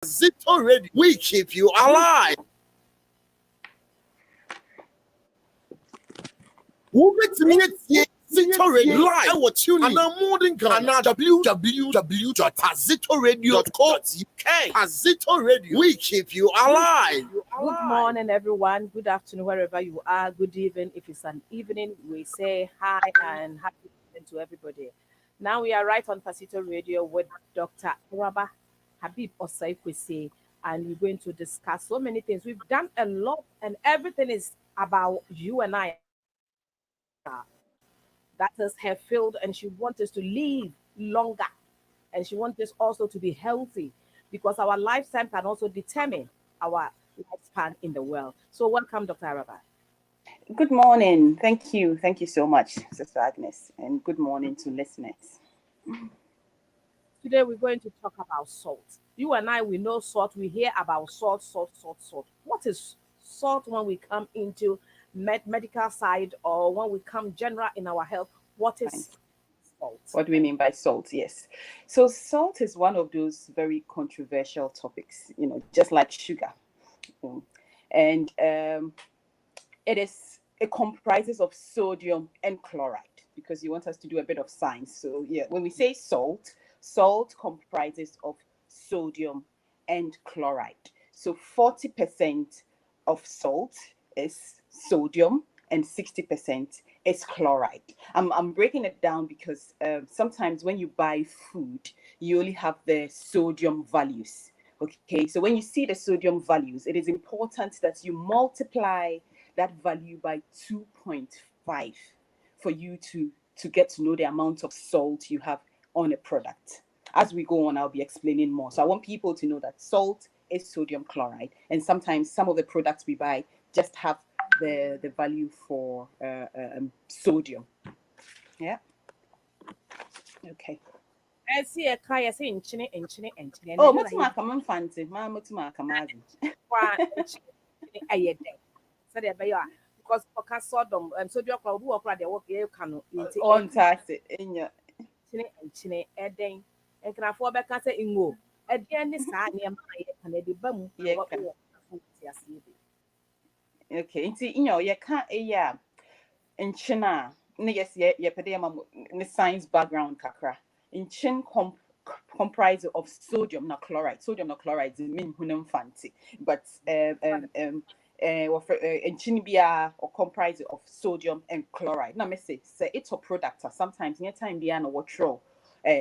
Zito Radio, we keep you alive. Who makes me Zito Radio live? I will tune in. And I'm more than www.zitoradio.co.uk. Zito Radio, we keep you alive. Good morning, everyone. Good afternoon, wherever you are. Good evening. If it's an evening, we say hi and happy evening to everybody. Now we are right on Pasito Radio with Dr. Araba Habib Osaikwesi, and we're going to discuss so many things. We've done a lot, and everything is about you and I. That is her field, and she wants us to live longer, and she wants us also to be healthy, because our lifetime can also determine our lifespan in the world. So welcome, Dr. Araba. Good morning. Thank you. Thank you so much, Sister Agnes, and good morning to listeners. Today we're going to talk about salt. You and I, we know salt. We hear about salt. What is salt when we come into medical side, or when we come general in our health? What is salt? What do we mean by salt? Yes. So salt is one of those very controversial topics, just like sugar. And it comprises of sodium and chloride, because you want us to do a bit of science. So yeah, when we say salt comprises of sodium and chloride. So 40% of salt is sodium and 60% is chloride. I'm breaking it down because sometimes when you buy food, you only have the sodium values. Okay, so when you see the sodium values, it is important that you multiply that value by 2.5 for you to get to know the amount of salt you have on a product. As we go on, I'll be explaining more. So I want people to know that salt is sodium chloride, and sometimes some of the products we buy just have the value for sodium. Yeah. Okay. I see a car. I say enchine. Oh, what's my common fancy? What's my command? Because for sodium and sodium chloride, who are the work you can on tax it in your enchine edding. And can afford back as a ingo. At the end, this time, and a bum. Okay, in your can't in China. Yes, yeah, science background kakra. In Chin comprise of sodium not chloride. Sodium not chloride is mean hunum fancy, but in Chinibia or comprise of sodium and chloride. Now me say it's a product. Sometimes near time be an overthrow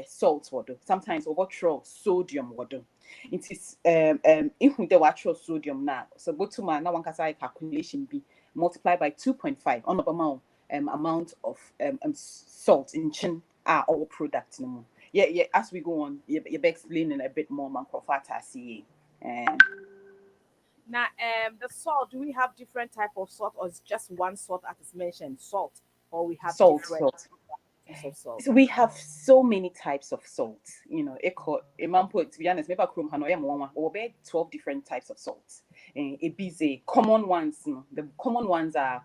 salt water. Sometimes overthrow sodium water. It is if we the sodium now. So go to my now one calculation be multiplied by 2.5 on the amount of salt in Chin are all products no more. Yeah. As we go on, you're explaining a bit more, man. Now, the salt. Do we have different type of salt, or is just one salt as is mentioned, salt, or we have salt? Salt. So we have so many types of salt. To be honest, maybe 12 different types of salt. A common ones. The common ones are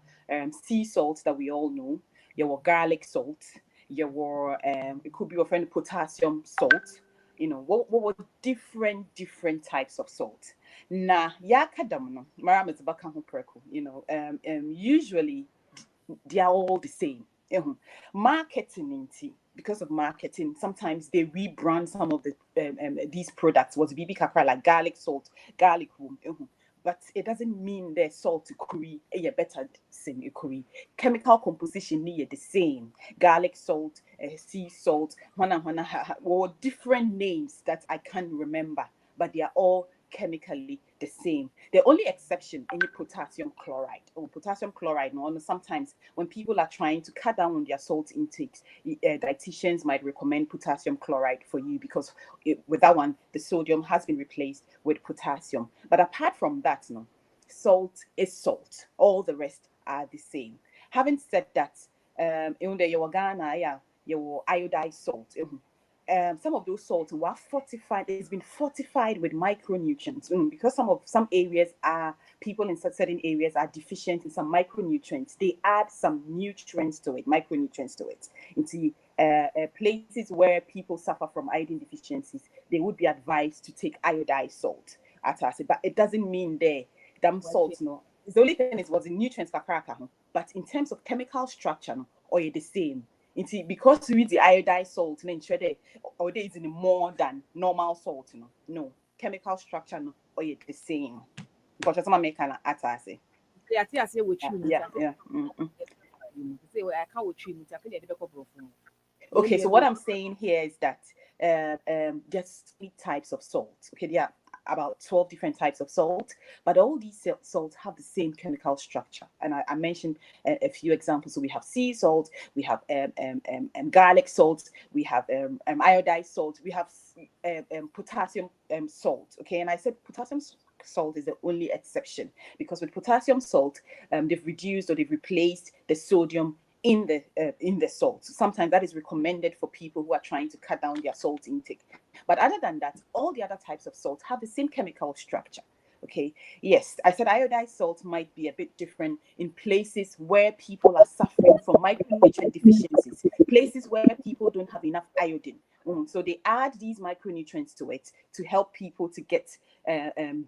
sea salt that we all know. Your garlic salt. Your it could be your friend potassium salt. What were different types of salt. Na yakadam usually they are all the same. Marketing, because of marketing, sometimes they rebrand some of the these products. Was BB Kakra like garlic salt, garlic room. But it doesn't mean the salt curry better same curry. Chemical composition near the same. Garlic salt, sea salt, or different names that I can't remember, but they are all chemically the same. The only exception any potassium chloride. Potassium chloride. No, sometimes when people are trying to cut down on their salt intakes, dietitians might recommend potassium chloride for you, because with that one, the sodium has been replaced with potassium. But apart from that, no, salt is salt. All the rest are the same. Having said that, in the Ghana, your iodized salt. Some of those salts were fortified. It's been fortified with micronutrients because some areas are people in certain areas are deficient in some micronutrients. They add some nutrients to it, micronutrients to it. Into places where people suffer from iodine deficiencies, they would be advised to take iodized salt at us. But it doesn't mean they damn salt, no. The only thing is was the nutrients kakraka, but in terms of chemical structure, no, or the same. Because we use the iodized salt, then or there is in more than normal salt, no chemical structure, no, or the same. Because some make an attack. Yeah, I say what you Yeah. say I can't what you Okay, so what I'm saying here is that there's 3 types of salt. Okay, there are about 12 different types of salt, but all these salts have the same chemical structure. And I mentioned a few examples. So we have sea salt, we have garlic salt, we have iodized salt, we have potassium salt. Okay, and I said potassium salt is the only exception, because with potassium salt, they've reduced or they've replaced the sodium in the salt. Sometimes that is recommended for people who are trying to cut down their salt intake. But other than that, all the other types of salt have the same chemical structure. Okay, yes, I said iodized salt might be a bit different in places where people are suffering from micronutrient deficiencies, places where people don't have enough iodine. So they add these micronutrients to it to help people to get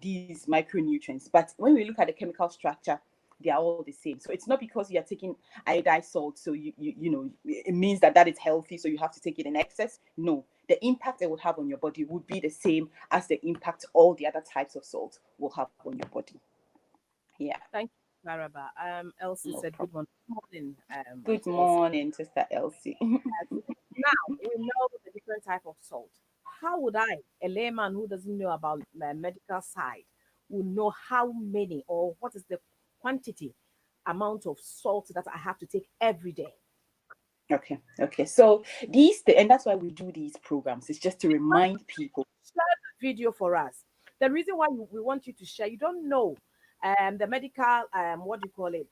these micronutrients. But when we look at the chemical structure, they are all the same. So it's not because you are taking iodized salt, so you know it means that is healthy, so you have to take it in excess. No, the impact it will have on your body would be the same as the impact all the other types of salt will have on your body. Yeah. Thank you, Laraba. Elsie No said, problem. good morning. Good to Elsie. morning, Sister Elsie. Now we know the different type of salt. How would I, a layman who doesn't know about the medical side, would know how many or what is the quantity amount of salt that I have to take every day? Okay. So and that's why we do these programs. It's just to remind people. Share the video for us. The reason why we want you to share, you don't know the medical what do you call it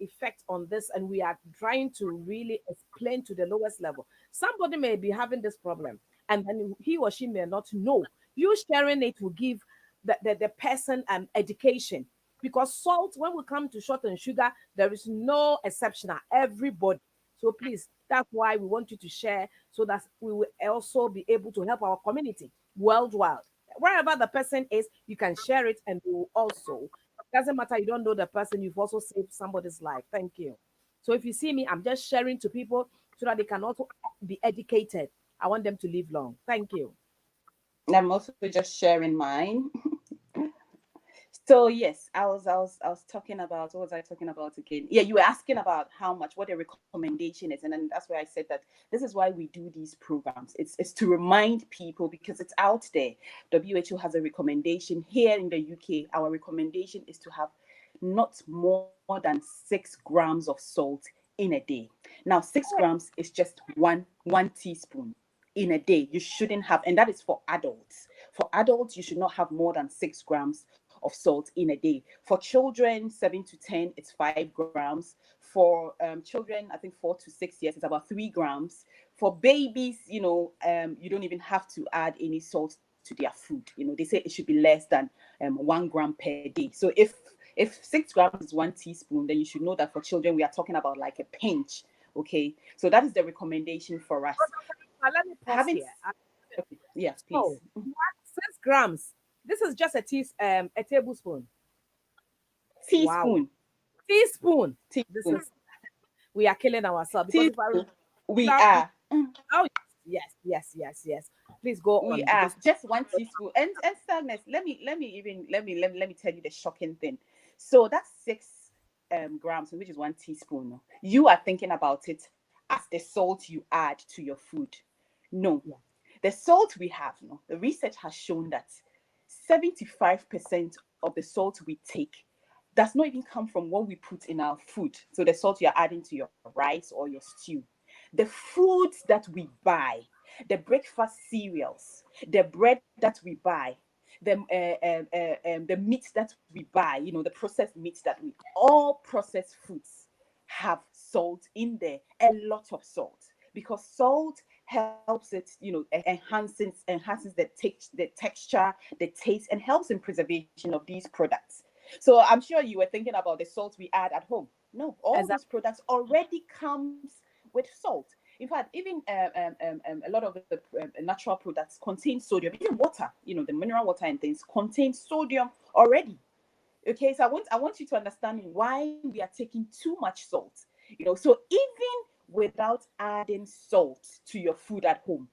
effect on this, and we are trying to really explain to the lowest level. Somebody may be having this problem, and then he or she may not know. You sharing it will give the person education, because salt, when we come to salt and sugar, there is no exception. Everybody. So please, that's why we want you to share, so that we will also be able to help our community worldwide. Wherever the person is, you can share it, and we will also. It doesn't matter, you don't know the person, you've also saved somebody's life. Thank you. So if you see me, I'm just sharing to people so that they can also be educated. I want them to live long. Thank you. I'm also just sharing mine. So yes, I was talking about, what was I talking about again? Yeah, you were asking about how much, what a recommendation is, and then that's why I said that this is why we do these programs. It's to remind people, because it's out there. WHO has a recommendation here in the UK. Our recommendation is to have not more than 6 grams of salt in a day. Now, 6 grams is just one teaspoon in a day. You shouldn't have, and that is for adults. For adults, you should not have more than 6 grams of salt in a day. For children 7 to 10, it's 5 grams. For children, I think 4 to 6 years, it's about 3 grams. For babies, you don't even have to add any salt to their food. They say it should be less than 1 gram per day. So if 6 grams is 1 teaspoon, then you should know that for children we are talking about like a pinch. Okay, so that is the recommendation for us. Let me pause here. Okay. Yeah, So, please. 6 grams. This is just a tablespoon. Wow. Teaspoon. Teaspoon. This Teaspoon. is, we are killing ourselves, because we are. Oh yes. Please go on. We are just 1 teaspoon. And sadness, let me tell you the shocking thing. So that's 6 grams, which is 1 teaspoon. You are thinking about it as the salt you add to your food. No, the salt we have, the research has shown that 75% of the salt we take does not even come from what we put in our food. So the salt you're adding to your rice or your stew. The foods that we buy, the breakfast cereals, the bread that we buy, the meat that we buy, the processed meats all processed foods have salt in there, a lot of salt, because salt helps it, enhances the texture, the taste, and helps in preservation of these products. So I'm sure you were thinking about the salt we add at home. No, all those products already comes with salt. In fact, even a lot of the natural products contain sodium. Even water, the mineral water and things contain sodium already. Okay, so I want you to understand why we are taking too much salt. So even without adding salt to your food at home,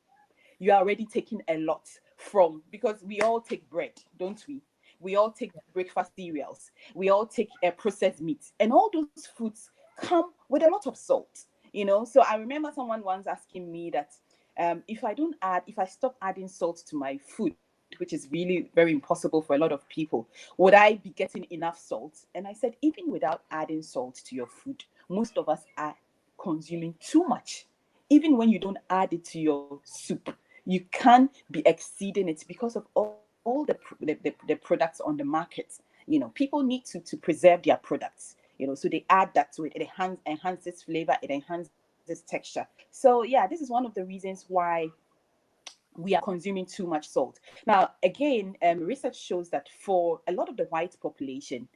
you are already taking a lot from, because we all take bread, don't we? We all take breakfast cereals. We all take processed meat, and all those foods come with a lot of salt. So I remember someone once asking me that if I stop adding salt to my food, which is really very impossible for a lot of people, would I be getting enough salt? And I said, even without adding salt to your food, most of us are consuming too much. Even when you don't add it to your soup, you can be exceeding it because of all the products on the market. People need to preserve their products, so they add that to it. It enhances flavor, it enhances texture. So yeah, this is one of the reasons why we are consuming too much salt. Now, again, research shows that for a lot of the white population,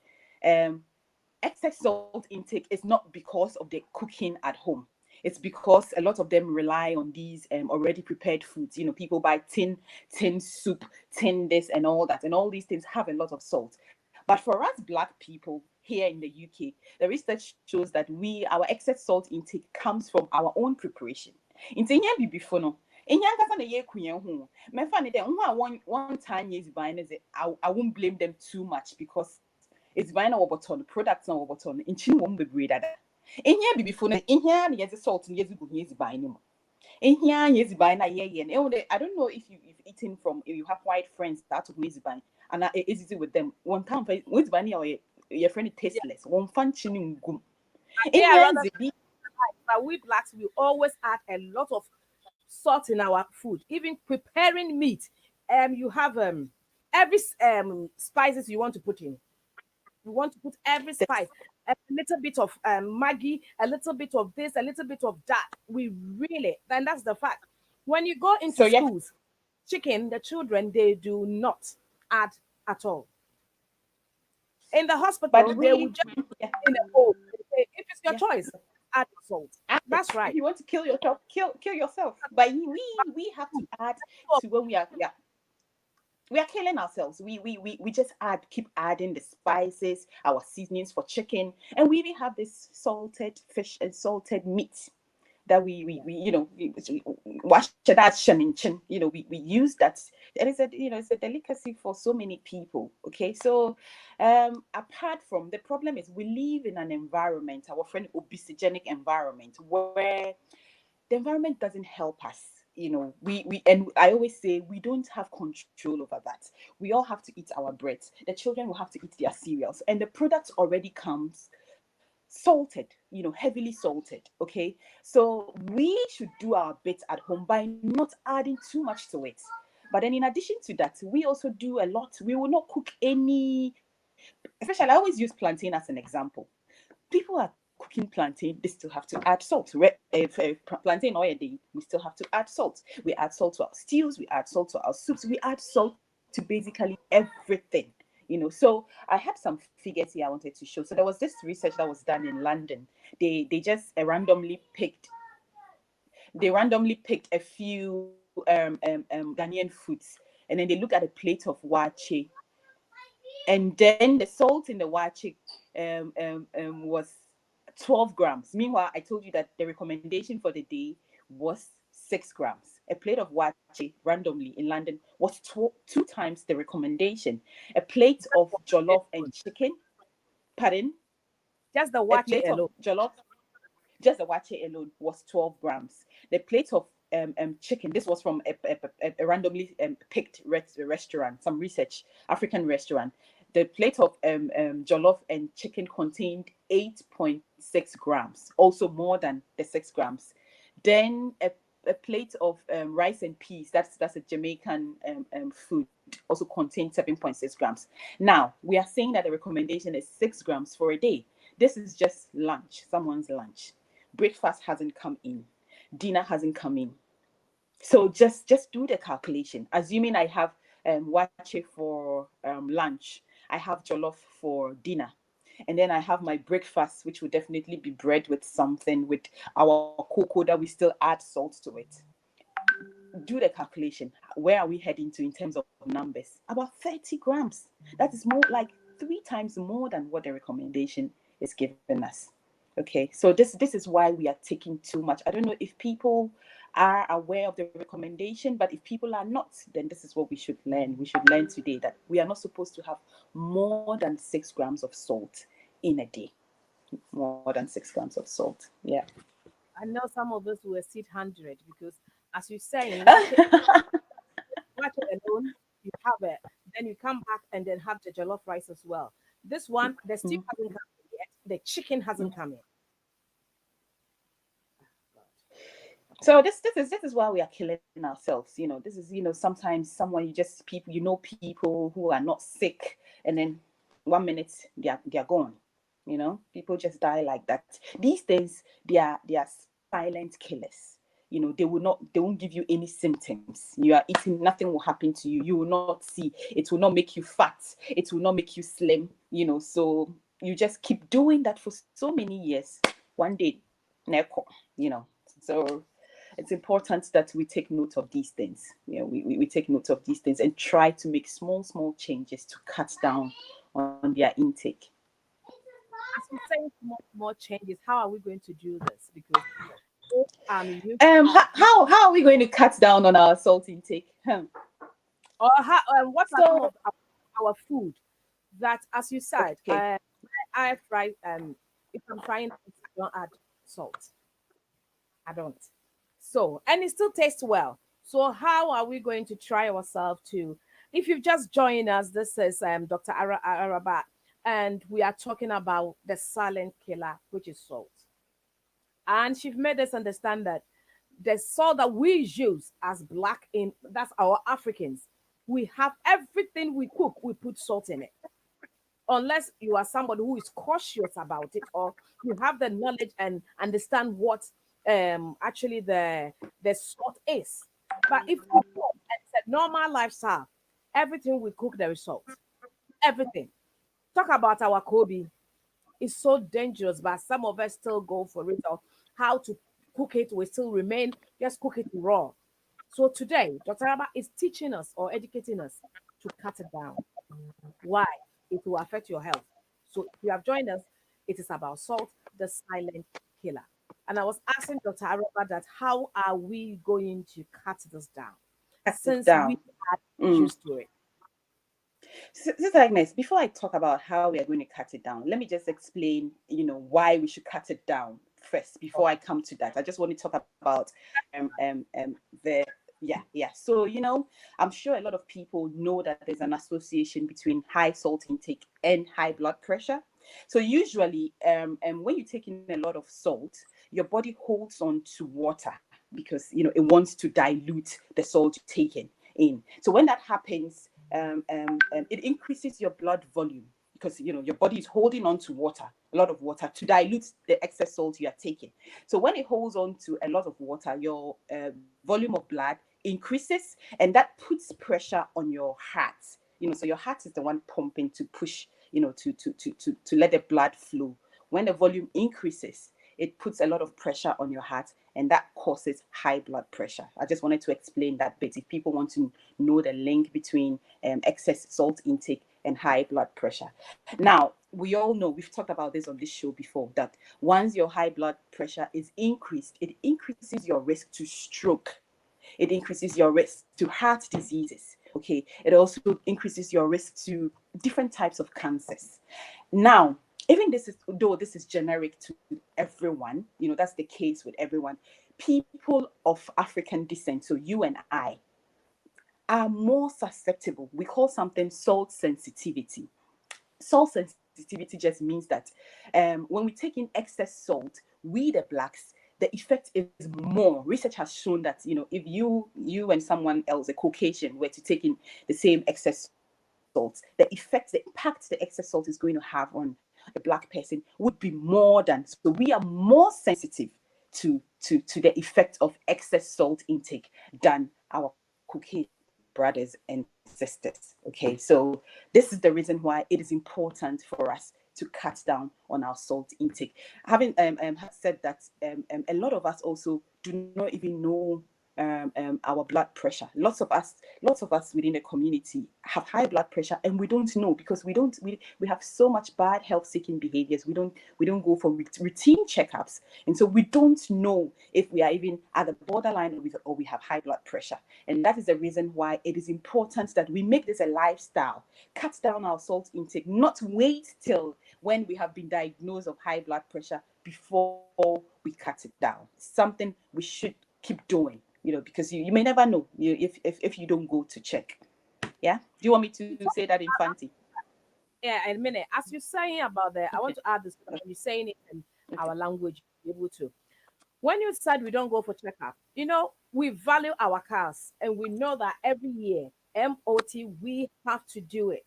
excess salt intake is not because of the cooking at home. It's because a lot of them rely on these already prepared foods. People buy tin soup, tin this and all that, and all these things have a lot of salt. But for us Black people here in the UK, the research shows that our excess salt intake comes from our own preparation. Before no, one time I won't blame them too much, because it's buying our button products on our button in chin won't be great at that. In here before in here yes salt and yes go yes buying in here yes buying I don't know if you've eaten from, if you have white friends that took me buying and it's easy with them one time with buying or your friend tasteless one fun chinning gum in Yeah, here rather, but we Blacks, we always add a lot of salt in our food. Even preparing meat, you have every spices you want to put in. You want to put every spice, a little bit of Maggi, a little bit of this, a little bit of that. We really, and that's the fact. When you go into so yeah. schools, chicken, the children, they do not add at all. In the hospital, But they will just yeah, in a bowl. They say, if it's your yeah. choice, add salt. Add it. That's If right. you want to kill yourself, kill yourself. But we have to add to when we are, yeah, we are killing ourselves. We just keep adding the spices, our seasonings for chicken, and we even have this salted fish and salted meat that we wash that shaninchen. We use that, and it's a delicacy for so many people. Okay, so apart from, the problem is we live in an environment, our friend obesogenic environment, where the environment doesn't help us. We and I always say we don't have control over that. We all have to eat our bread. The children will have to eat their cereals, and the product already comes salted, heavily salted. Okay, so we should do our bit at home by not adding too much to it. But then in addition to that, we also do a lot. We will not cook any, especially I always use plantain as an example. People are cooking plantain, they still have to add salt. If plantain oil day, we still have to add salt. We add salt to our stews, we add salt to our soups, we add salt to basically everything. So I had some figures here I wanted to show. So there was this research that was done in London. They just randomly picked a few Ghanaian foods, and then they looked at a plate of wache, and then the salt in the wache was 12 grams. Meanwhile, I told you that the recommendation for the day was 6 grams. A plate of wache randomly in London was two times the recommendation. A plate of jollof and chicken, pardon? Just the A watch it plate of alone. jollof, just the wache alone, was 12 grams. The plate of chicken, this was from a randomly picked restaurant, some research, African restaurant. The plate of jollof and chicken contained 8.6 grams, also more than the 6 grams. Then a plate of rice and peas, that's a Jamaican food, also contained 7.6 grams. Now, we are saying that the recommendation is 6 grams for a day. This is just lunch, someone's lunch. Breakfast hasn't come in. Dinner hasn't come in. So just do the calculation. Assuming I have wache for lunch, I have jollof for dinner. And then I have my breakfast, which would definitely be bread with something, with our cocoa that we still add salt to it. Do the calculation. Where are we heading to in terms of numbers? About 30 grams. That is more like 3 times more than what the recommendation is giving us. Okay, so this is why we are taking too much. I don't know if people are aware of the recommendation, but if people are not, then this is what we should learn. We should learn today that we are not supposed to have more than 6 grams of salt in a day. More than 6 grams of salt. Yeah. I know some of us will exceed 100 because, as you say, in watch it alone, you have it. Then you come back and then have the jollof rice as well. This one, the stew hasn't come in yet. The chicken hasn't come in. So this is why we are killing ourselves. This is sometimes someone people who are not sick, and then 1 minute they are gone. People just die like that. These days they are silent killers. They won't give you any symptoms. You are eating, nothing will happen to you. You will not see. It will not make you fat. It will not make you slim. So you just keep doing that for so many years. One day, neko. So it's important that we take note of these things. We take note of these things and try to make small changes to cut down on their intake. As we say, more changes. How are we going to do this? Because how are we going to cut down on our salt intake? Or what are some of our food that, as you said, Okay. I fry. If I'm frying, I don't add salt. I don't. So, and it still tastes well. So, how are we going to try ourselves to? If you've just joined us, this is Dr. Araba, and we are talking about the silent killer, which is salt. And she's made us understand that the salt that we use as black in that's our Africans. We have everything we cook, we put salt in it. Unless you are somebody who is cautious about it, or you have the knowledge and understand what actually the salt is. But if you cook and it's a normal lifestyle, everything we cook there is salt. Everything. Talk about our Kobe. It's so dangerous, but some of us still go for it. Or how to cook it will still remain. Just cook it raw. So today, Dr. Abba is teaching us or educating us to cut it down. Why? It will affect your health. So if you have joined us, it is about salt, the silent killer. And I was asking Dr. Araba that how are we going to cut this down? Cut it Since down. we are used to it. Sister Agnes, before I talk about how we are going to cut it down, let me just explain, why we should cut it down first before I come to that. I just want to talk about the yeah. So I'm sure a lot of people know that there's an association between high salt intake and high blood pressure. So usually, when you take in a lot of salt, your body holds on to water because it wants to dilute the salt taken in. So when that happens, it increases your blood volume because your body is holding on to water, a lot of water, to dilute the excess salt you are taking. So when it holds on to a lot of water, your volume of blood increases, and that puts pressure on your heart. So your heart is the one pumping to push, to let the blood flow. When the volume increases, it puts a lot of pressure on your heart, and that causes high blood pressure. I just wanted to explain that bit if people want to know the link between excess salt intake and high blood pressure. Now, we all know, we've talked about this on this show before, that once your high blood pressure is increased, it increases your risk to stroke. It increases your risk to heart diseases. Okay, it also increases your risk to different types of cancers. Now, even though this is generic to everyone, that's the case with everyone, people of African descent, so you and I, are more susceptible. We call something salt sensitivity. Salt sensitivity just means that when we take in excess salt, we the blacks, the effect is more. Research has shown that if you and someone else, a Caucasian, were to take in the same excess salt, the impact the excess salt is going to have on a black person would be more than. So we are more sensitive to the effect of excess salt intake than our Caucasian brothers and sisters. Okay, so this is the reason why it is important for us to cut down on our salt intake. Having said that, a lot of us also do not even know our blood pressure. Lots of us within the community have high blood pressure, and we don't know because we have so much bad health seeking behaviors. We don't go for routine checkups, and so we don't know if we are even at the borderline or we have high blood pressure. And that is the reason why it is important that we make this a lifestyle. Cut down our salt intake, not wait till when we have been diagnosed of high blood pressure before we cut it down. Something we should keep doing, because you may never know if you don't go to check. Yeah. Do you want me to say that in Fanti? Yeah, a minute. As you're saying about that, I want to add this. You're saying it in our language, be able to. When you said we don't go for checkup, we value our cars and we know that every year, MOT, we have to do it.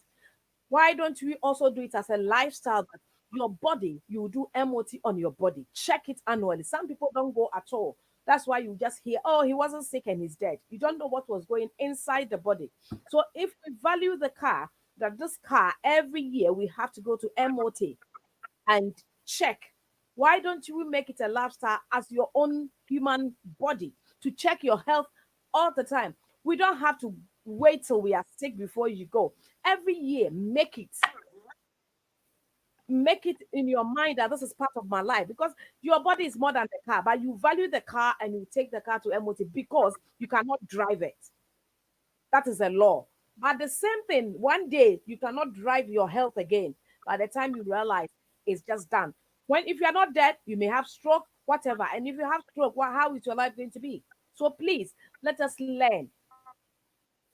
Why don't we also do it as a lifestyle? That your body, you do MOT on your body. Check it annually. Some people don't go at all. That's why you just hear, oh, he wasn't sick and he's dead. You don't know what was going inside the body. So if we value the car, that this car, every year we have to go to MOT and check. Why don't you make it a lifestyle as your own human body to check your health all the time? We don't have to wait till we are sick before you go. Every year, make it in your mind that this is part of my life, because your body is more than the car, but you value the car and you take the car to MOT because you cannot drive it. That is a law. But the same thing, one day you cannot drive your health again. By the time you realize it's just done. If you are not dead, you may have stroke, whatever. And if you have stroke, how is your life going to be? So please, let us learn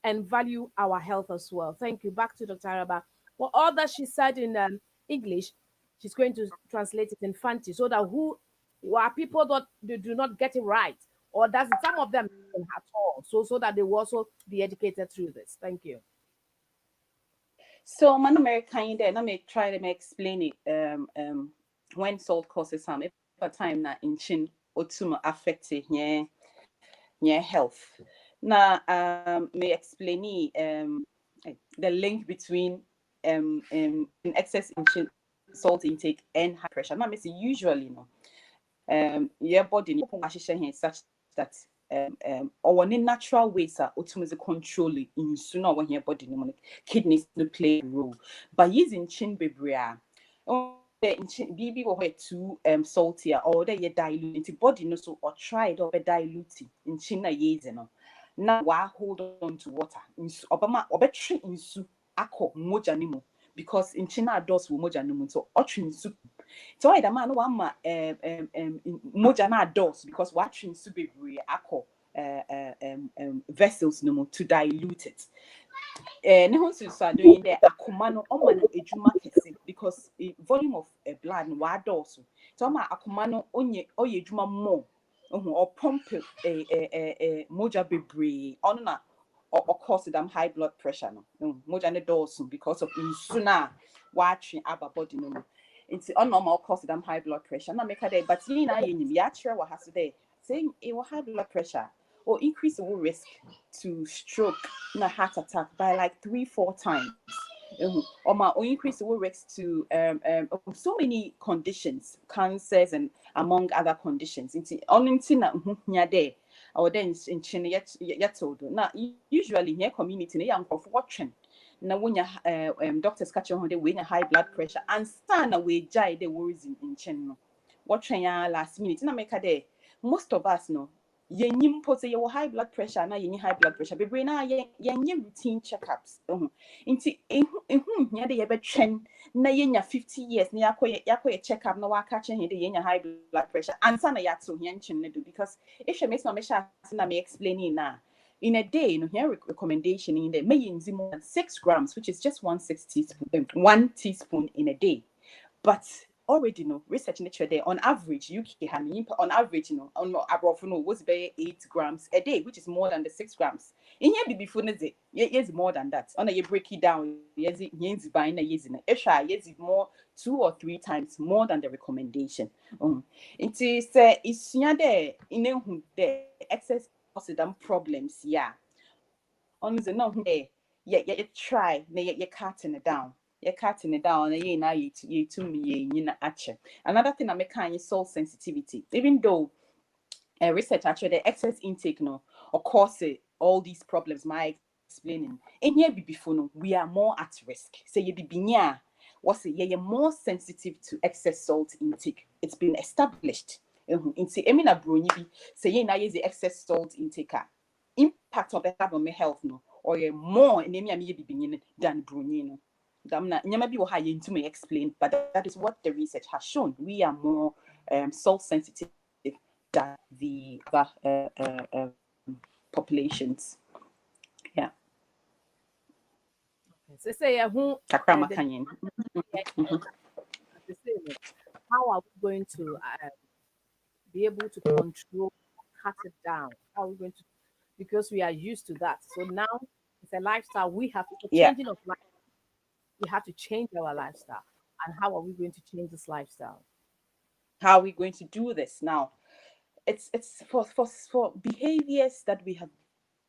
and value our health as well. Thank you. Back to Dr. Araba. For all that she said in English, she's going to translate it in Fanti so that who are people that they do not get it right, or does some of them at all, so that they will also be educated through this. Thank you. So, man, American, let me try to explain it. When salt causes harm, if a time na in chin otuma affected your health. Now, may explain the link between excess in salt intake and high pressure. Now, usually, your body such that or any natural ways are ultimately controlling in sooner when your body kidneys to play a role. But using chin bebria BB or too salty or they dilute body no so or tried or dilute in chin no. Now why hold on to water in Obama or tree in su ako mojanimo because in China does will mojanimo so in soup. So I man one mojana does because watching su be ako vessels no more to dilute it. Nehonsu are doing there akumano omana ejuma kese because volume of blood no wa dosu. So ma akumano onye ejuma more or pump moja bebre on na or cause them high blood pressure no moja ne dosu because of insuna watching our body no. It's unnormal cause them high blood pressure. Na make day, but you know ya sure what has today saying it will high blood pressure or increase the risk to stroke and a heart attack by like 3-4 times. Or increase the risk to so many conditions, cancers and among other conditions. Or then in China yet now usually in community young of watching. Now when your doctors catch on the way high blood pressure and stand away jai the worries in China. Watching last minute na make a day. Most of us know. Yenyim pose your high blood pressure na yenyi high blood pressure bebre na yenye routine checkups inti nya de yebetwen na yenya 50 years na yakoye checkup na wa catch he de yenya high blood pressure ansa na yato yen chin na do because if she makes no me sha na me explaining na in a day here recommendation in the may use more than 6 grams which is just 1 teaspoon in a day, but already research nature there on average UK on average on above was 8 grams a day, which is more than the 6 grams in here before yes more than that on you break it down yes buying a yes more 2 or 3 times more than the recommendation. It is it's there in the excess oxidant problems on the no you try you cutting it down you're cutting it down, and you to me, you know, action. Another thing I make kind is salt sensitivity. Even though research actually the excess intake no or cause all these problems my explaining in here before no we are more at risk say you be what's it you're more sensitive to excess salt intake. It's been established in say emina brony bi say you na use the excess salt intake impact of have on my health no or you're more in me be than brony no nyama bi wo ha ye ntumi explain, but that is what the research has shown. We are more salt sensitive than the other populations. Yeah. So say who Kakra the makanyin. how are we going to be able to control, cut it down? How are we going to? Because we are used to that. So now it's a lifestyle. We have it's a Yeah. changing of life. We have to change our lifestyle. And how are we going to change this lifestyle? How are we going to do this now? It's for behaviors that we have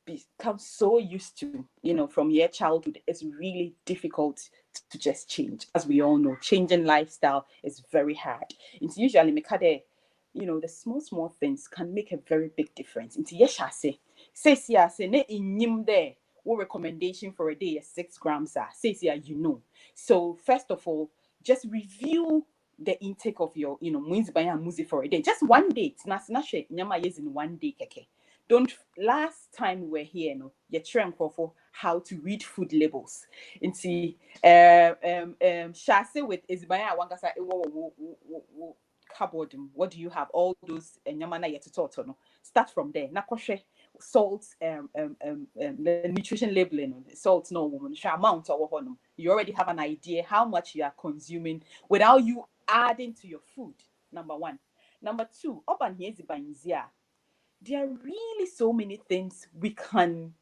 become so used to, from your childhood. It's really difficult to just change. As we all know, changing lifestyle is very hard. It's usually the small things can make a very big difference. Into yes, I say ne in there. What recommendation for a day is 6 grams are says yeah, So first of all, just review the intake of your, means by a music for a day. Just one day. It's not nyama is in one day keke. Don't last time we were here, no, you train for how to read food labels. And see, Shase with Isbaya Wangasa cupboard. What do you have? All those nyamana yet to talk no. Start from there. Nakoshe salt, the nutrition labeling, salt no woman, amount or what. You already have an idea how much you are consuming without you adding to your food. Number one. Number two, up and here's the there are really so many things we can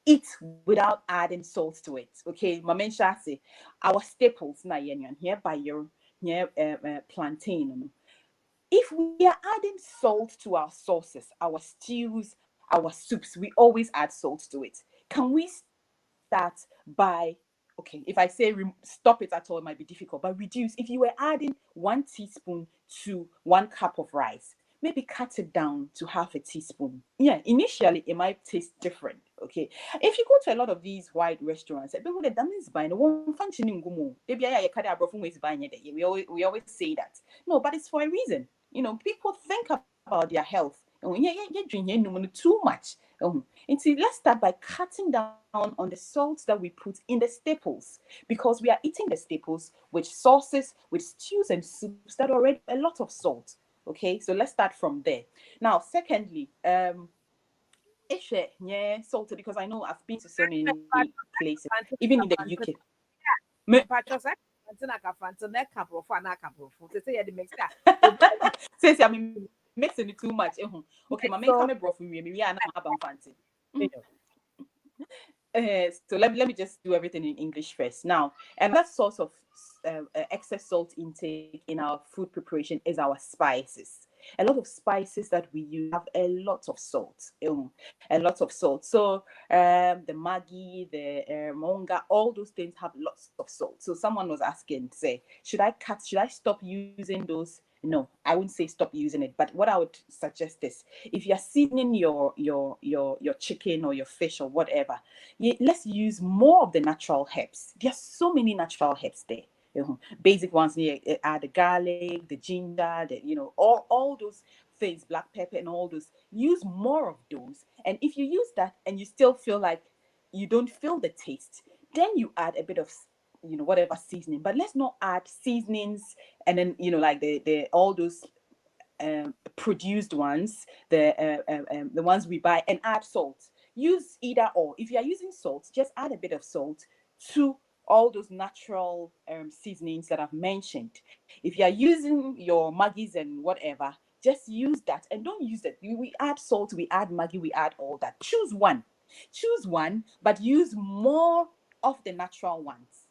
eat without adding salt to it. Okay, Mamensha say our staples na yenyan here by your here plantain. If we are adding salt to our sauces, our stews, our soups, we always add salt to it. Can we start by okay, if I say stop it at all, it might be difficult, but reduce. If you were adding 1 teaspoon to 1 cup of rice, maybe cut it down to half a teaspoon. Yeah, initially it might taste different. Okay, if you go to a lot of these white restaurants, we always say that. No, but it's for a reason. People think about their health. You're drinking too much. And see, let's start by cutting down on the salts that we put in the staples, because we are eating the staples with sauces, with stews and soups that already a lot of salt. Okay, so let's start from there. Now, secondly, salted, because I know I've been to so many places, even in the UK. Says I mean mixing it too much. Okay, my main comment brought from me. Yeah, I'm fancy. So let me just do everything in English first. Now, another source of excess salt intake in our food preparation is our spices. A lot of spices that we use have a lot of salt. A lot of salt. So the Maggi, the monga, all those things have lots of salt. So someone was asking, say, should I stop using those? No, I wouldn't say stop using it. But what I would suggest is, if you're seasoning your chicken or your fish or whatever, let's use more of the natural herbs. There are so many natural herbs there. Basic ones, add the garlic, the ginger, all those things, black pepper and all those. Use more of those. And if you use that and you still feel like you don't feel the taste, then you add a bit of whatever seasoning. But let's not add seasonings and then like the all those produced ones, the ones we buy, and add salt. Use either or. If you are using salt, just add a bit of salt to all those natural seasonings that I've mentioned. If you are using your Maggies and whatever, just use that and don't use it. We add salt, we add Maggi, we add all that. Choose one, but use more of the natural ones.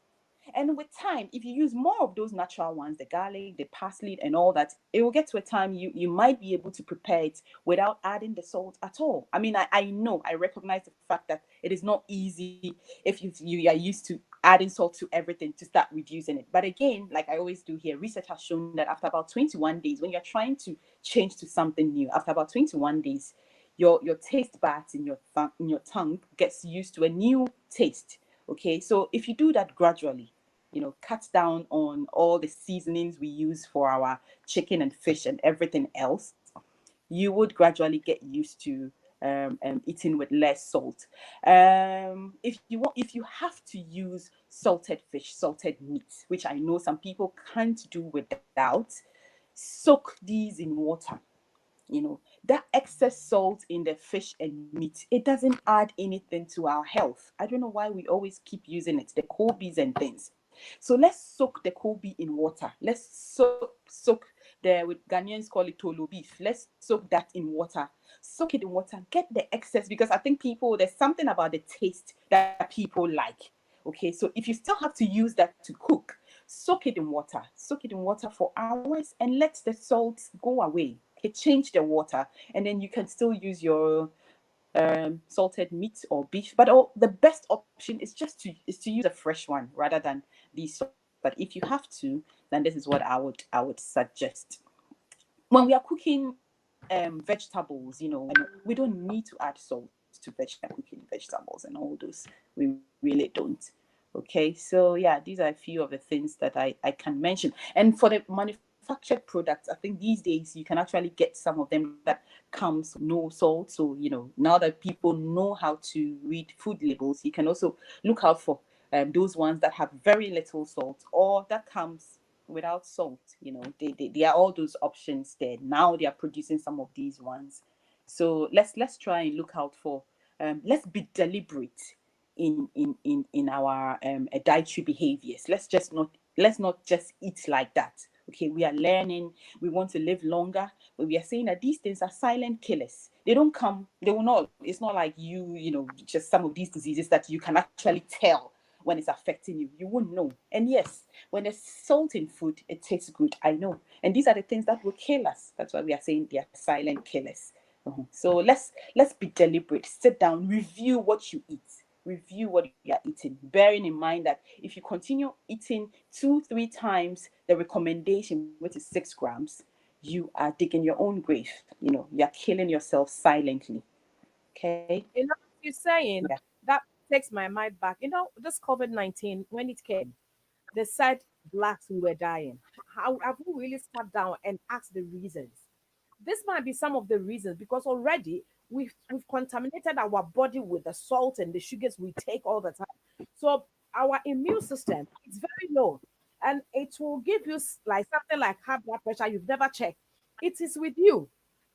And with time, if you use more of those natural ones, the garlic, the parsley, and all that, it will get to a time you might be able to prepare it without adding the salt at all. I mean, I know, I recognize the fact that it is not easy if you are used to adding salt to everything to start reducing it. But again, like I always do here, research has shown that after about 21 days, when you're trying to change to something new, after about 21 days, your taste buds in your tongue gets used to a new taste. Okay, so if you do that gradually, cut down on all the seasonings we use for our chicken and fish and everything else, you would gradually get used to eating with less salt. If you have to use salted fish, salted meat, which I know some people can't do without, soak these in water. That excess salt in the fish and meat, it doesn't add anything to our health. I don't know why we always keep using it, the Kobe's and things. So let's soak the Kobe in water. Let's soak with Ghanaians call it tolo beef. Let's soak that in water. Soak it in water. Get the excess, because I think there's something about the taste that people like. Okay, so if you still have to use that to cook, soak it in water. Soak it in water for hours and let the salt go away. Okay, change the water, and then you can still use your salted meat or beef. But the best option is to use a fresh one rather than these salt. But if you have to, then this is what I would suggest. When we are cooking vegetables, we don't need to add salt to cooking vegetables and all those. We really don't. Okay, so yeah, these are a few of the things that I can mention. And for the manufactured products, I think these days you can actually get some of them that comes no salt. So now that people know how to read food labels, you can also look out for those ones that have very little salt or that comes without salt. They are all those options there. Now they are producing some of these ones. So let's try and look out for let's be deliberate in our dietary behaviors. Let's not just eat like that. Okay, we are learning, we want to live longer, but we are saying that these things are silent killers. They will not, it's not like just some of these diseases that you can actually tell when it's affecting you. You won't know. And yes, when there's salt in food, it tastes good, I know. And these are the things that will kill us. That's why we are saying they are silent killers. So let's be deliberate. Sit down, review what you eat. Review what you are eating, bearing in mind that if you continue eating 2-3 times the recommendation, which is 6 grams, you are digging your own grave. You are killing yourself silently. Okay. You're saying Yeah. that takes my mind back. This COVID-19, when it came, they said blacks who were dying. How have we really sat down and asked the reasons? This might be some of the reasons, because already we've contaminated our body with the salt and the sugars we take all the time. So our immune system is very low, and it will give you like something like high blood pressure you've never checked. It is with you,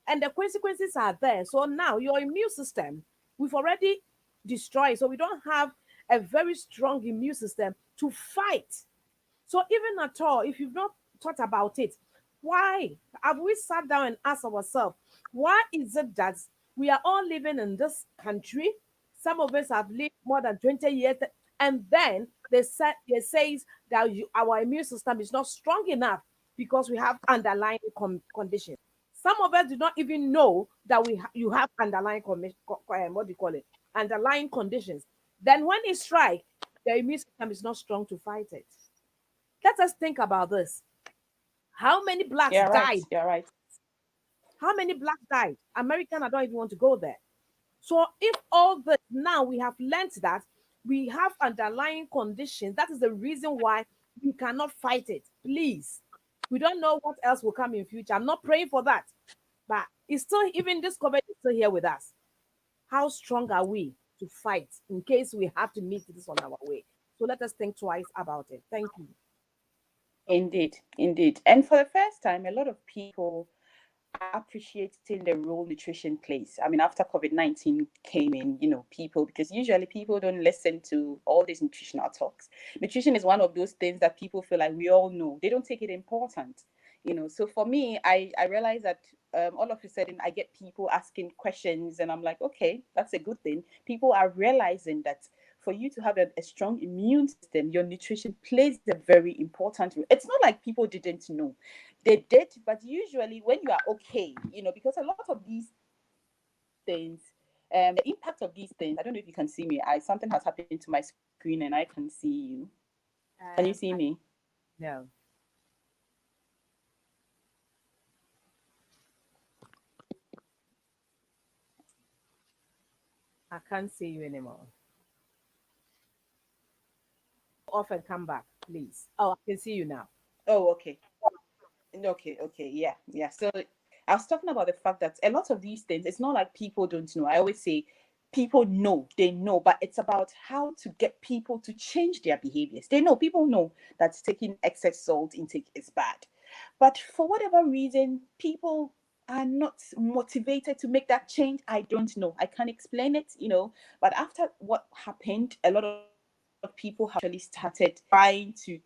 and the consequences are there. So now your immune system, we've already destroyed. So we don't have a very strong immune system to fight. So even at all, if you've not thought about it, why have we sat down and asked ourselves, why is it that we are all living in this country? Some of us have lived more than 20 years, and then they say that our immune system is not strong enough because we have underlying conditions. Some of us do not even know that you have underlying what do you call it? Underlying conditions. Then when it strikes, the immune system is not strong to fight it. Let us think about this. How many blacks You're right. died? You're right. How many blacks died? American, I don't even want to go there. So if all this now we have learned that we have underlying conditions, that is the reason why we cannot fight it. Please. We don't know what else will come in future. I'm not praying for that. But it's still, even this COVID is still here with us. How strong are we to fight in case we have to meet this on our way? So let us think twice about it. Thank you. Indeed, indeed. And for the first time, a lot of people are appreciating the role nutrition plays. I mean, after COVID-19 came in, people, because usually people don't listen to all these nutritional talks. Nutrition is one of those things that people feel like we all know. They don't take it important. So for me, I realize that all of a sudden I get people asking questions, and I'm like, okay, that's a good thing. People are realizing that for you to have a strong immune system, your nutrition plays a very important role. It's not like people didn't know. They did, but usually when you are okay, because a lot of these things The impact of these things, I don't know if you can see me. Something has happened to my screen and I can see you. Can you see me? No. I can't see you anymore. Off and come back, please. Oh, I can see you now. Oh, okay. Okay, yeah. So I was talking about the fact that a lot of these things, it's not like people don't know. I always say people know, they know, but it's about how to get people to change their behaviors. They know, people know that taking excess salt intake is bad. But for whatever reason, people are not motivated to make that change. I don't know. I can't explain it. But after what happened, a lot of people have actually started trying to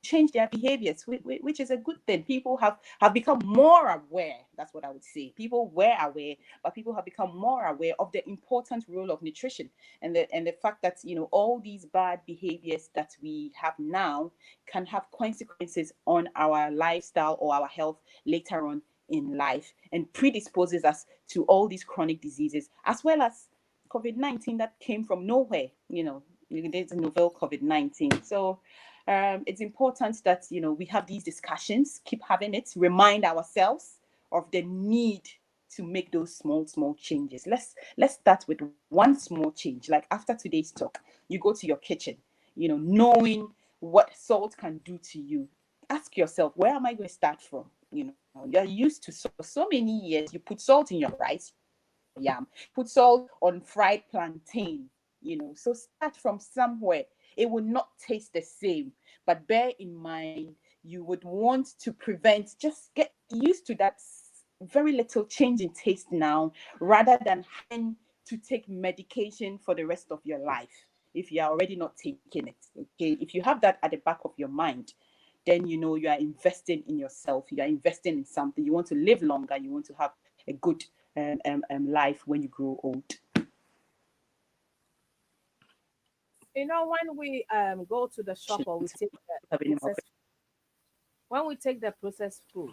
change their behaviors, which is a good thing. People have become more aware. That's what I would say. People were aware, but people have become more aware of the important role of nutrition and the fact that all these bad behaviors that we have now can have consequences on our lifestyle or our health later on in life and predisposes us to all these chronic diseases as well as COVID-19 that came from nowhere. There's a novel COVID-19. So it's important that we have these discussions, keep having it, remind ourselves of the need to make those small changes. Let's start with one small change. Like after today's talk, you go to your kitchen, knowing what salt can do to you. Ask yourself, where am I going to start from? You're used to so many years. You put salt in your rice, yam, put salt on fried plantain. So start from somewhere. It will not taste the same, but bear in mind you would want to prevent, just get used to that very little change in taste now rather than having to take medication for the rest of your life if you are already not taking it. Okay, if you have that at the back of your mind, then you are investing in yourself, you are investing in something. You want to live longer, you want to have a good life when you grow old. When we go to the shop or we take Have the any more processed, when we take the processed food,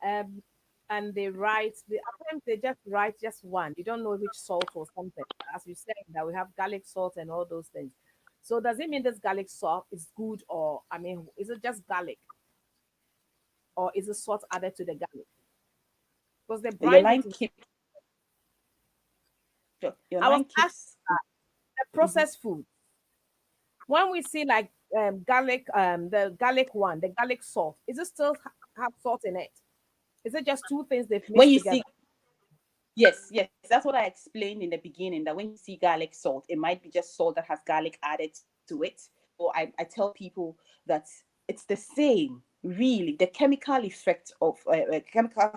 um, and they write, at times they just write just one. You don't know which salt or something. As you said, that we have garlic salt and all those things. So does it mean this garlic salt is good, or I mean, is it just garlic, or is it salt added to the garlic? Because they your brand line it in. keep your I was line asked keeps the mhm. processed food. When we see like garlic, the garlic one, the garlic salt, is it still have salt in it? Is it just two things they've When mixed you together? see, yes, that's what I explained in the beginning, that when you see garlic salt, it might be just salt that has garlic added to it. Or I tell people that it's the same. Really, the chemical effect of chemical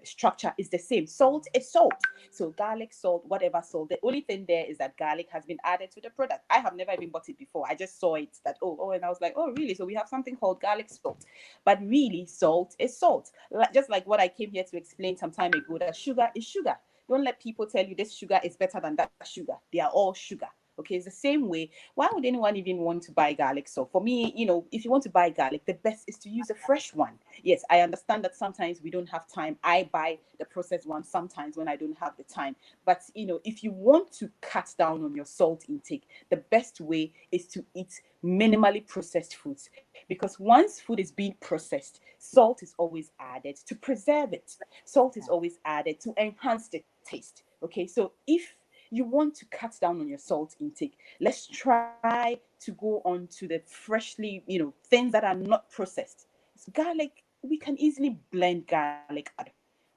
structure is the same. Salt is salt. So garlic salt, whatever salt. The only thing there is that garlic has been added to the product. I have never even bought it before. I just saw it that and I was like, oh really? So we have something called garlic salt. But really, salt is salt. Just like what I came here to explain some time ago, that sugar is sugar. Don't let people tell you this sugar is better than that sugar. They are all sugar. Okay, it's the same way. Why would anyone even want to buy garlic? So for me, if you want to buy garlic, the best is to use a fresh one. Yes, I understand that sometimes we don't have time. I buy the processed one sometimes when I don't have the time. But if you want to cut down on your salt intake, the best way is to eat minimally processed foods. Because once food is being processed, salt is always added to preserve it. Salt is always added to enhance the taste. Okay, so if you want to cut down on your salt intake, let's try to go on to the freshly, things that are not processed. So garlic, we can easily blend garlic.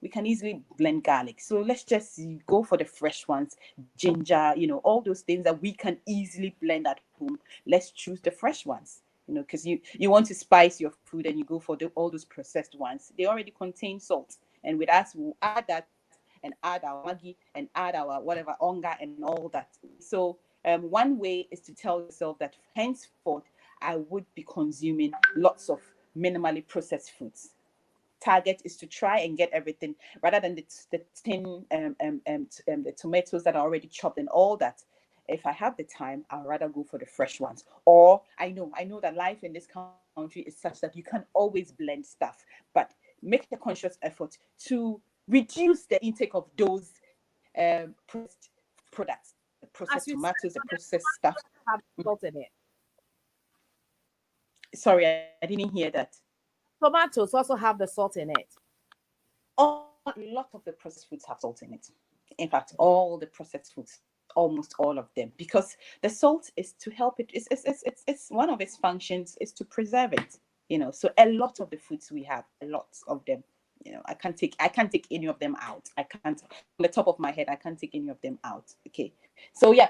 We can easily blend garlic. So let's just go for the fresh ones, ginger, all those things that we can easily blend at home. Let's choose the fresh ones. Because you want to spice your food and you go for all those processed ones. They already contain salt. And with us, we'll add that and add our Maggi and add our whatever onga and all that. So one way is to tell yourself that henceforth I would be consuming lots of minimally processed foods. Target is to try and get everything rather than the tin the tomatoes that are already chopped and all that. If I have the time, I'll rather go for the fresh ones. Or I know that life in this country is such that you can always blend stuff, but make a conscious effort to reduce the intake of those processed products, the processed tomatoes, the processed stuff. Have salt in it. Sorry, I didn't hear that. Tomatoes also have the salt in it. A lot of the processed foods have salt in it. In fact, all the processed foods, almost all of them, because the salt is to help it. It's one of its functions is to preserve it. So a lot of the foods we have, a lot of them. I can't take any of them out. I can't, on the top of my head, I can't take any of them out. Okay. So yeah,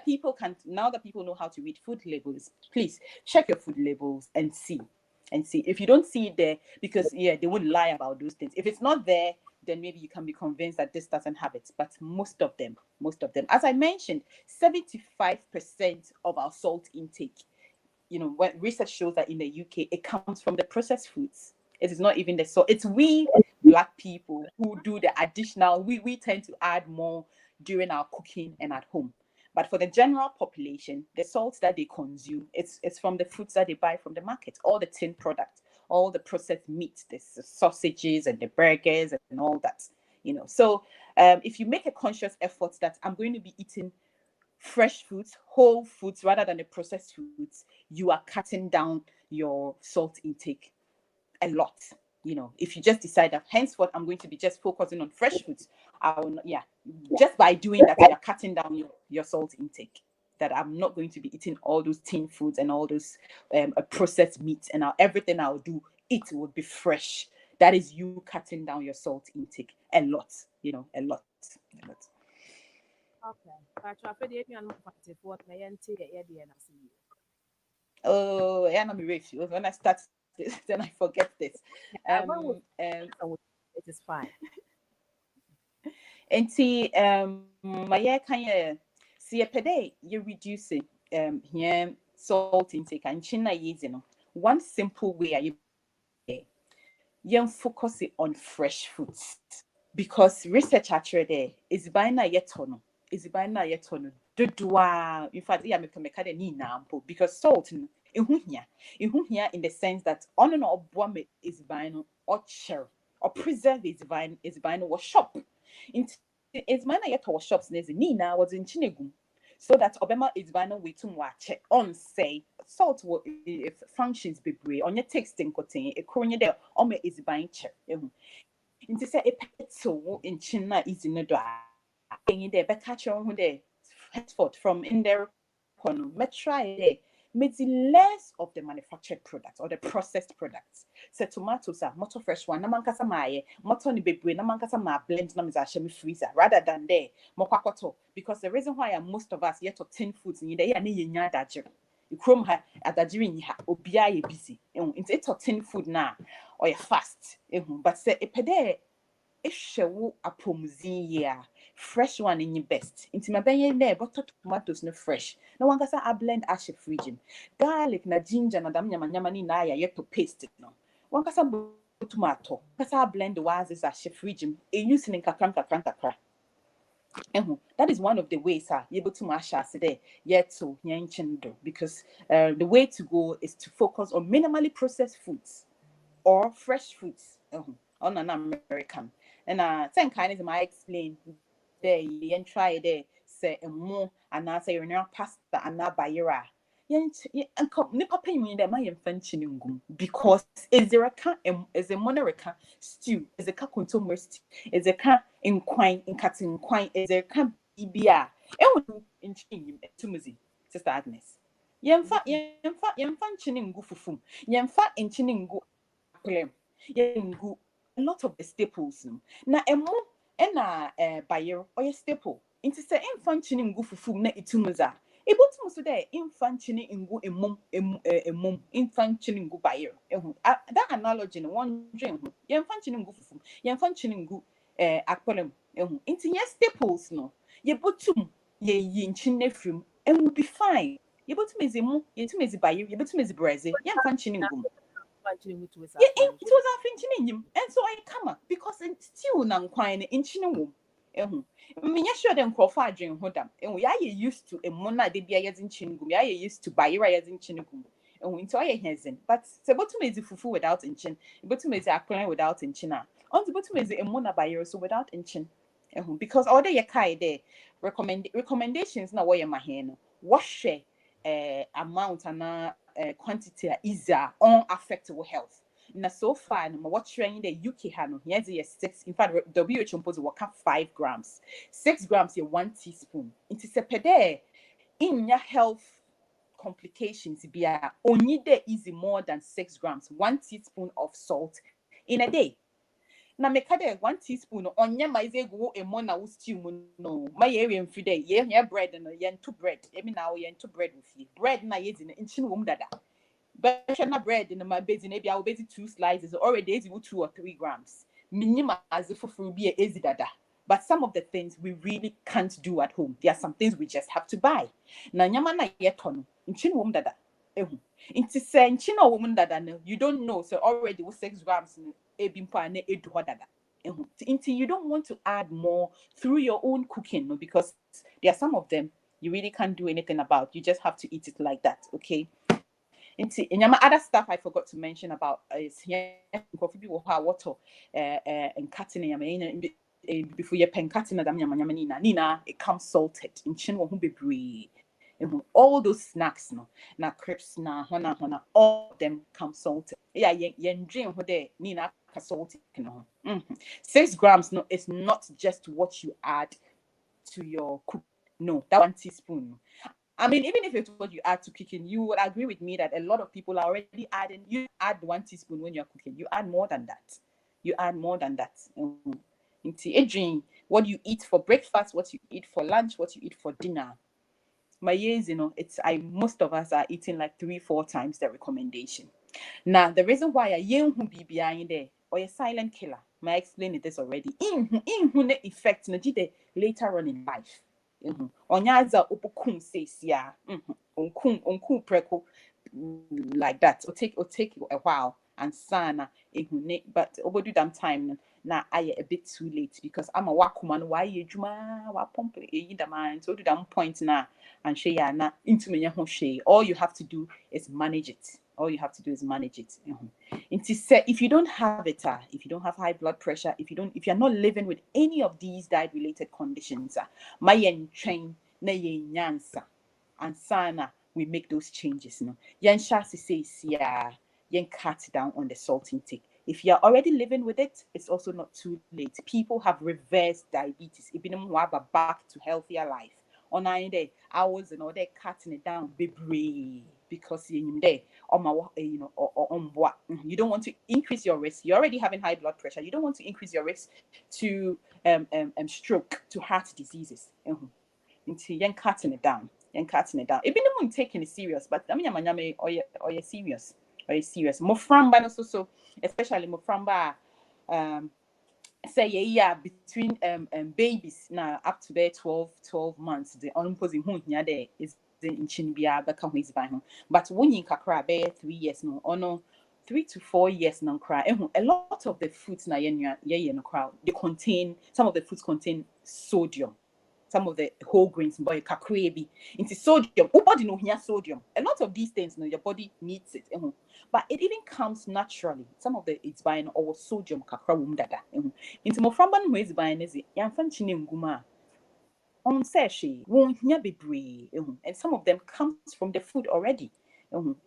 now that people know how to read food labels, please check your food labels and see. If you don't see it there, because they wouldn't lie about those things. If it's not there, then maybe you can be convinced that this doesn't have it. But most of them, as I mentioned, 75% of our salt intake, when research shows that in the UK, it comes from the processed foods. It is not even the salt. It's we Black people who do the additional. We tend to add more during our cooking and at home. But for the general population, the salt that they consume, it's from the foods that they buy from the market, all the tin products, all the processed meat, the sausages and the burgers and all that. So if you make a conscious effort that I'm going to be eating fresh foods, whole foods, rather than the processed foods, you are cutting down your salt intake a lot. If you just decide that henceforth I'm going to be just focusing on fresh foods, just by doing that, you're cutting down your salt intake. That I'm not going to be eating all those tin foods and all those processed meats, and everything I'll do, it would be fresh. That is you cutting down your salt intake a lot. A lot. Oh, yeah, I'm refuse. When I start this, then I forget this. It is fine. And see, my see a day you reduce it here salt intake and China using one simple way you focus it on fresh foods, because research actually is by na yetono dodua. In fact, make ni na because salt in the sense that on and off is buying or share or preserve is buying or shop. It's mine yet or shops Nina was in Chinegum. So that Obama is buying way to watch on say salt will if functions be brave on your texting cotton a corner there or is buying chair. Into say a pet so in China is in the door. In there, but catch on there henceforth from in there. Let's try there. Maybe less of the manufactured products or the processed products. So tomatoes are motor fresh one. Namankasa maye motor ni bebre. Namankasa ma blend na miza shemi freezer rather than there mokwakoto. Because the reason why most of us yet to tin foods in there ni yenya dajer. You chrome ha adajiri ni ha obia ye busy. Into it tin food na or you fast. But say epede. Ishewu apomzi ya fresh one in your best. Into my benye there, butter tomatoes no fresh. No one gasa a blend ashe fridging. Garlic na ginger na dam nyama ni na ya yet to paste it no. One gasa tomato. Gasa blend the wazes ashe fridging. E using in kakra. That is one of the ways you're able to mash us there yet to do, because the way to go is to focus on minimally processed foods or fresh foods on an American. And same kind of I explain there and try there say more and I say you're pasta and not bayera. And nipa pay me that my functioning because is there a monarca stew, is a contomer stew, is a can in quine in cutting quine, is a can BBR. In changing to music, Sister Agnes. Yem functioning go fufum. Yem fat in chinning go claim. Yem go a lot of the staples. Na emo ena buyer or a staple. Into say in functioning go fufum na itumuza. Ebotum so there in functioning in go emum in functioning go buyer. That analogy no one dream. Yem functioning go fufum. Yem functioning go akpolem. Into yes staples no. Yebotum ye yin chinefrim and will be fine. Yebotum is emu, yetum is buyer, yebotum is Brazil. Yem functioning go. It was a functioning, and so I come up because it's still non quine in Chinawum. Me sure them qualified during Hodam, and we are used to a mona de beers in Chinugum, I used to buy rides in Chinugum, and we into a hezen. But Sabotum is a fufu without in Chin, Botum is a clan without in China. On the bottom is a mona buyer, so without inching. Because all the yakai there recommendations now why my hand wash amount and quantity is unaffectable health. Now so far, what train the UK had here's the 6. In fact, WHO imposes 5 grams, 6 grams here 1 teaspoon. It is a per day in your health complications. Be only there is more than 6 grams, 1 teaspoon of salt in a day. Na me kada 1 teaspoon onye ma ize go emo na wo stew mu no ma ye we mfi dey ye bread no ye nto bread emi na wo ye nto bread wo fi bread na ye di na nchi no dada but na bread na ma bezi na bia wo bezi 2 slices already ezi 2 or 3 grams minima as if for be ezi dada. But some of the things we really can't do at home. There are some things we just have to buy. Na nyama na ye tono nchi no dada inti se nchi no wo dada no you don't know, so already wo 6 grams no you don't want to add more through your own cooking, because there are some of them you really can't do anything about. You just have to eat it like that, okay? And other stuff I forgot to mention about is here coffee people who water and cutting before you pen cutting nina it comes salted in chin who be all those snacks na crepes na hona all of them come salted. Yeah, yen dream who they nina salted 6 grams it's not just what you add to your cook. No, that 1 teaspoon. I mean, even if it's what you add to cooking, you would agree with me that a lot of people are already adding. You add 1 teaspoon when you're cooking. You add more than that. You add more than that. Adrian, what you eat for breakfast, what you eat for lunch, what you eat for dinner. My years, most of us are eating like 3-4 times the recommendation. Now, the reason why I who be behind there or a silent killer, I explained this already. In effect, later on in life. Onyaza upukum says yeah, unkum preko like that. It'll take a while and sana but over do damn time now I a bit too late because I'm a wakuman why you juma wa pump the mind so do that point now and she na into me all you have to do is manage it. All you have to do is manage it. If you don't have it, if you don't have high blood pressure, if you're not living with any of these diet-related conditions, train na nyansa and sana we make those changes. Yen says yen cut down on the salt intake. If you're already living with it, it's also not too late. People have reversed diabetes. If you don't back to healthier life. On day hours and all they cutting it down because you don't want to increase your risk. You're already having high blood pressure. You don't want to increase your risk to stroke, to heart diseases. You're cutting it down. Even though taking it serious, but I mean, or you're serious. Moframba so especially moframba say between babies now up to their 12 months the unposing there is in chinbia but when you kakra 3 years no or no 3 to 4 years no cry a lot of the foods na no crowd they contain some of the foods contain sodium. Some of the whole grains, boy, kakrebi, into sodium. Your body no here sodium. A lot of these things, your body needs it. But it even comes naturally. Some of it's buying or sodium kakra dada. Into mo from who is buying is yan fanchine nguma. On seshi, won't here be bree. And some of them comes from the food already.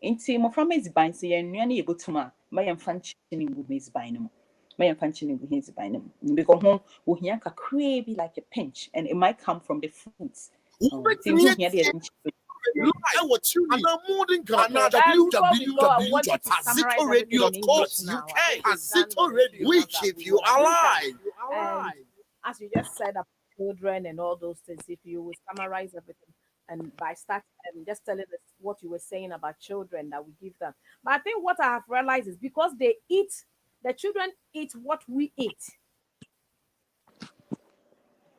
Into mo from is buying say you're able to ma yan fanchine nguma is buying them. Because we hear crazy like a pinch, and it might come from the foods. We keep you alive. As you just said about children and all those things, if you would summarize everything and by starting and just telling us what you were saying about children that we give them. But I think what I have realized is because they eat. The children eat what we eat.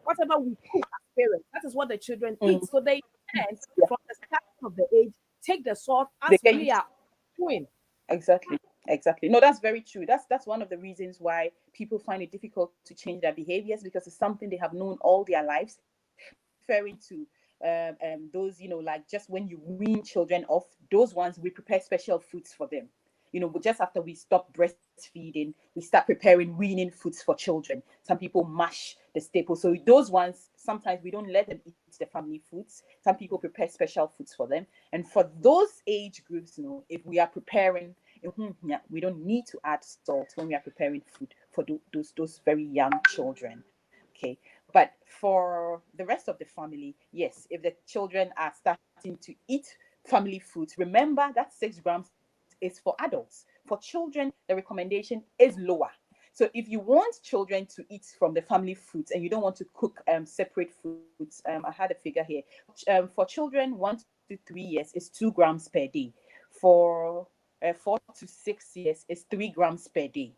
Whatever we cook as parents, that is what the children eat. So they tend from the start of the age, take the salt as we are doing. Exactly. No, that's very true. That's one of the reasons why people find it difficult to change their behaviors, because it's something they have known all their lives. Referring to those, like just when you wean children off, those ones we prepare special foods for them. just after we stop breastfeeding, we start preparing weaning foods for children. Some people mash the staple. So those ones, sometimes we don't let them eat the family foods. Some people prepare special foods for them. And for those age groups, if we are preparing, we don't need to add salt when we are preparing food for those very young children. Okay. But for the rest of the family, yes, if the children are starting to eat family foods, remember that 6 grams is for adults. For children, the recommendation is lower. So if you want children to eat from the family foods and you don't want to cook separate foods, I had a figure here. For children 1 to 3 years, is 2 grams per day. For 4 to 6 years, is 3 grams per day.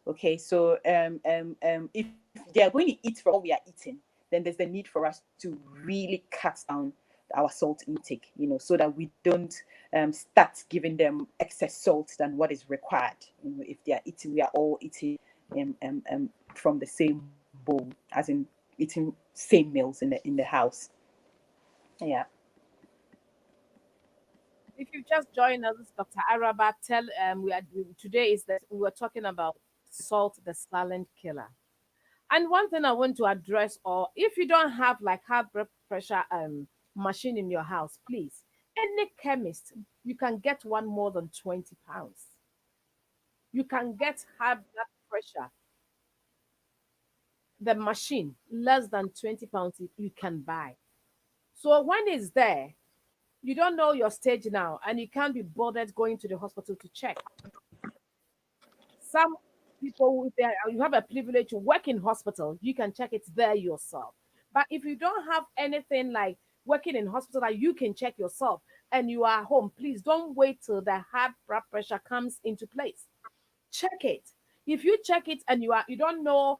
Okay, so if they are going to eat from what we are eating, then there's the need for us to really cut down our salt intake, so that we don't start giving them excess salt than what is required. If they are eating, we are all eating from the same bowl, as in eating same meals in the house. Yeah. If you just joined us, Dr. Araba, today is that we were talking about salt, the silent killer. And one thing I want to address, or if you don't have like high blood pressure machine in your house, please, any chemist, you can get one more than 20 pounds. You can get high blood pressure, the machine, less than 20 pounds you can buy. So when it's there, you don't know your stage now, and you can't be bothered going to the hospital to check. Some people, if you have a privilege to work in hospital, you can check it there yourself. But if you don't have anything like working in hospital that you can check yourself and you are home, please don't wait till the high blood pressure comes into place. Check it. If you check it and you don't know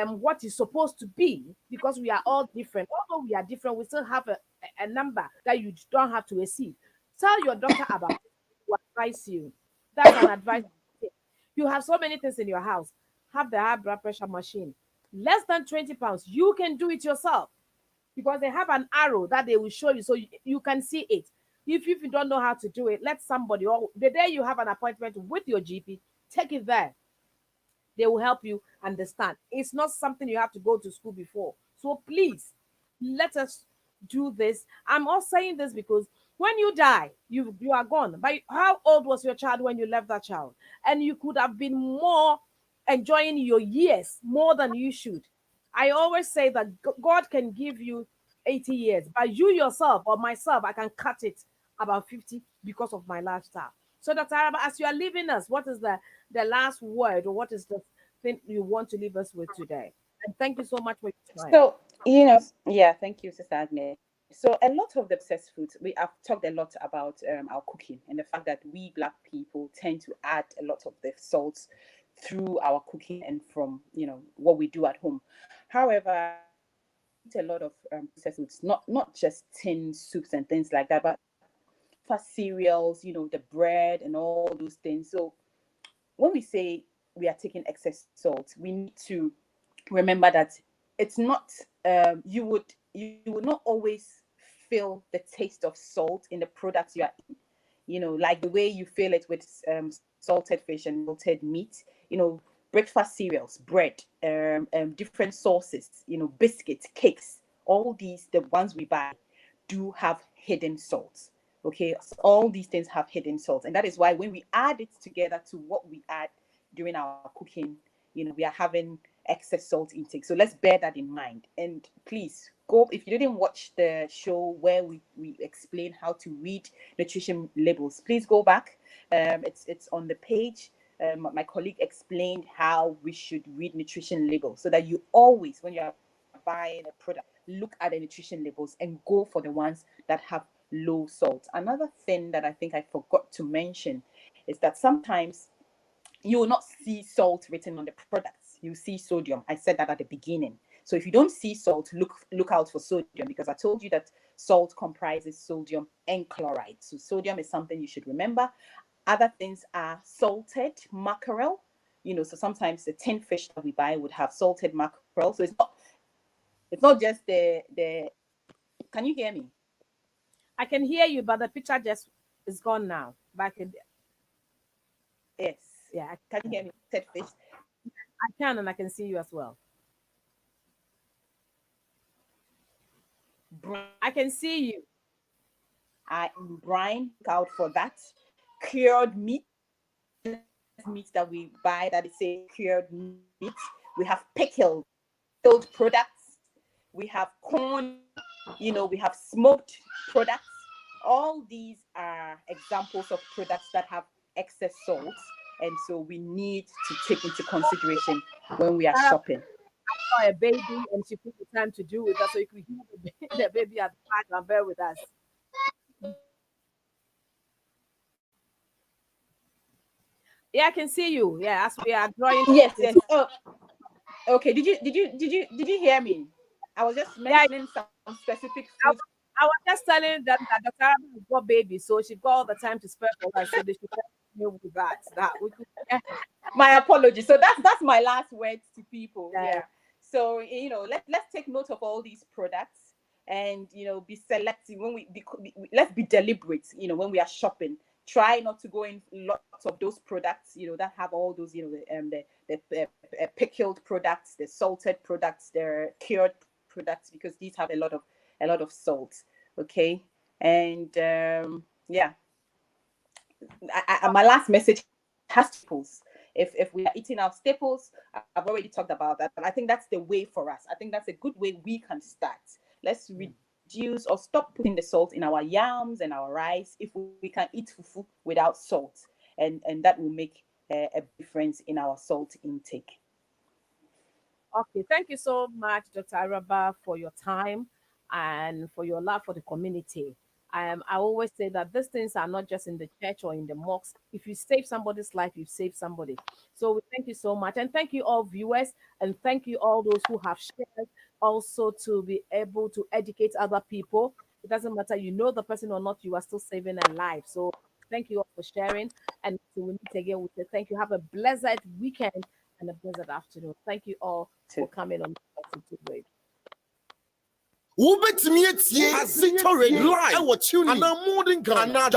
what is supposed to be, because we are all different. Although we are different, we still have a number that you don't have to exceed. Tell your doctor about it. Will advise you. That's an advice. You have so many things in your house. Have the high blood pressure machine. Less than 20 pounds. You can do it yourself because they have an arrow that they will show you so you can see it. If you don't know how to do it, let somebody, or the day you have an appointment with your GP, take it there. They will help you understand. It's not something you have to go to school before. So please, let us do this. I'm all saying this because when you die, you are gone. But how old was your child when you left that child? And you could have been more enjoying your years more than you should. I always say that God can give you 80 years, but you yourself or myself, I can cut it about 50 because of my lifestyle. So, Dr. Araba, as you are leaving us, what is the last word, or what is the thing you want to leave us with today? And thank you so much for your time. So, yeah, thank you, Sister Agnes. So, a lot of the processed foods, we have talked a lot about our cooking and the fact that we Black people tend to add a lot of the salts through our cooking and from, what we do at home. However, eat a lot of processed foods, not just tin soups and things like that, but for cereals, the bread and all those things. So, when we say we are taking excess salt, we need to remember that it's not you would not always feel the taste of salt in the products you are eating. Like the way you feel it with salted fish and salted meat. Breakfast cereals, bread, different sauces, biscuits, cakes. All these, the ones we buy, do have hidden salts. Okay, so all these things have hidden salts, and that is why when we add it together to what we add during our cooking, we are having excess salt intake. So let's bear that in mind. And please go, if you didn't watch the show where we explain how to read nutrition labels, please go back. It's on the page. My colleague explained how we should read nutrition labels so that you always, when you are buying a product, look at the nutrition labels and go for the ones that have low salt. Another thing that I think I forgot to mention is that sometimes you will not see salt written on the products. You see sodium. I said that at the beginning. So if you don't see salt, look out for sodium, because I told you that salt comprises sodium and chloride. So sodium is something you should remember. Other things are salted mackerel. So sometimes the tin fish that we buy would have salted mackerel. So it's not just the. Can you hear me? I can hear you, but the picture just is gone now. Back in. Yes. Yeah, Can you hear me? Said fish. I can, and I can see you as well. I can see you. I am brine. Look out for that. Cured meat that we buy that is say cured meat. We have pickled products. We have corn. We have smoked products. All these are examples of products that have excess salt, and so we need to take into consideration when we are shopping. Saw a baby, and she took the time to do with us, so you could hear the baby at the back and bear with us. Yeah, I can see you. Yeah, as we are drawing. Yes. Oh, okay. Did you hear me? I was just mentioning some specific foods. I was just telling them that Dr. Araba has got baby, so she got all the time to spare for us, so they should help with that. That we could. Yeah. My apologies. So that's my last words to people. Yeah. So let's take note of all these products, and be selective when let's be deliberate. When we are shopping, try not to go in lots of those products. That have all those. The pickled products, the salted products, the cured products, because these have a lot of salt. Okay, and yeah. My last message has staples. If we are eating our staples, I've already talked about that, and I think that's the way for us. I think that's a good way we can start. Let's reduce or stop putting the salt in our yams and our rice. If we can eat fufu without salt, and that will make a difference in our salt intake. Okay, thank you so much, Dr. Araba, for your time and for your love for the community. I always say that these things are not just in the church or in the mosque. If you save somebody's life, you save somebody. So we thank you so much. And thank you all viewers, and thank you all those who have shared also to be able to educate other people. It doesn't matter, you know the person or not, you are still saving a life. So thank you all for sharing. And so we meet again, we say thank you. Have a blessed weekend and a blessed afternoon. Thank you all for coming on today. Wobetumi etie Azito Radio live. I watch you. And I'm more than Ghana.